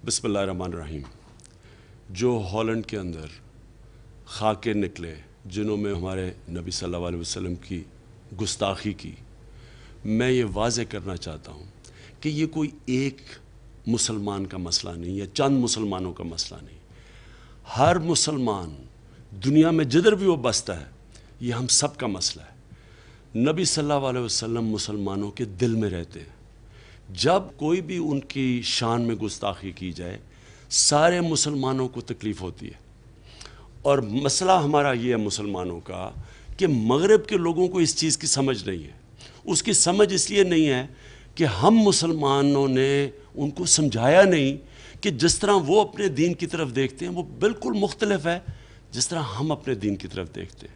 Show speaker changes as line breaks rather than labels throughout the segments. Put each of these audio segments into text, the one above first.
बिस्मिल्लाहिर्रहमानिर्रहीम। जो हॉलैंड के अंदर खाके निकले जिन्हों में हमारे नबी सल्लल्लाहु अलैहि वसल्लम की गुस्ताखी की, मैं ये वाज़े करना चाहता हूँ कि ये कोई एक मुसलमान का मसला नहीं या चंद मुसलमानों का मसला नहीं। हर मुसलमान दुनिया में जिधर भी वो बसता है, ये हम सब का मसला है। नबी सल्लल्लाहु अलैहि वसल्लम मुसलमानों के दिल में रहते हैं। जब कोई भी उनकी शान में गुस्ताखी की जाए, सारे मुसलमानों को तकलीफ़ होती है। और मसला हमारा ये है मुसलमानों का कि मगरिब के लोगों को इस चीज़ की समझ नहीं है। उसकी समझ इसलिए नहीं है कि हम मुसलमानों ने उनको समझाया नहीं कि जिस तरह वो अपने दीन की तरफ देखते हैं वो बिल्कुल मुख्तलिफ है जिस तरह हम अपने दीन की तरफ देखते हैं।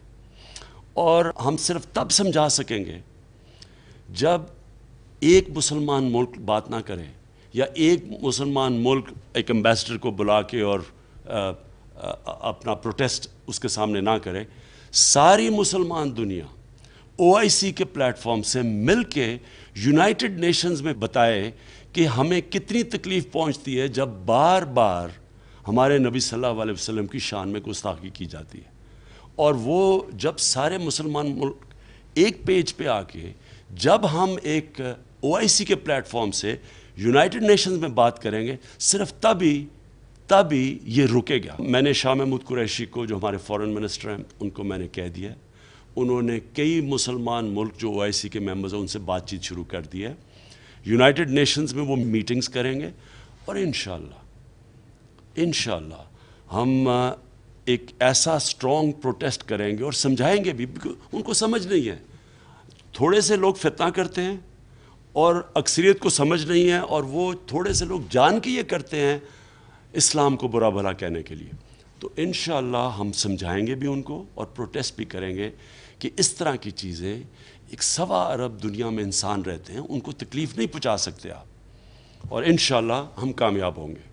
और हम सिर्फ तब समझा सकेंगे जब एक मुसलमान मुल्क बात ना करे या एक मुसलमान मुल्क एक एम्बेसडर को बुला के और अपना प्रोटेस्ट उसके सामने ना करे। सारी मुसलमान दुनिया OIC के प्लेटफॉर्म से मिल के यूनाइटेड नेशंस में बताए कि हमें कितनी तकलीफ़ पहुंचती है जब बार बार हमारे नबी सल्लल्लाहु अलैहि वसल्लम की शान में गुस्ताखी की जाती है। और वो जब सारे मुसलमान मुल्क एक पेज पे आके जब हम एक OIC के प्लेटफॉर्म से यूनाइटेड नेशंस में बात करेंगे, सिर्फ तभी ये रुकेगा। मैंने शाह महमूद कुरैशी को, जो हमारे फॉरेन मिनिस्टर हैं, उनको मैंने कह दिया। उन्होंने कई मुसलमान मुल्क जो OIC के मेंबर्स हैं उनसे बातचीत शुरू कर दी है। यूनाइटेड नेशंस में वो मीटिंग्स करेंगे और इंशाअल्लाह हम एक ऐसा स्ट्रॉन्ग प्रोटेस्ट करेंगे और समझाएंगे भी। उनको समझ नहीं है, थोड़े से लोग फितना करते हैं और अक्सरियत को समझ नहीं है, और वो थोड़े से लोग जान के ये करते हैं इस्लाम को बुरा भला कहने के लिए। तो इंशाअल्लाह हम समझाएंगे भी उनको और प्रोटेस्ट भी करेंगे कि इस तरह की चीज़ें, एक 1.25 अरब दुनिया में इंसान रहते हैं, उनको तकलीफ़ नहीं पहुंचा सकते आप, और इंशाअल्लाह हम कामयाब होंगे।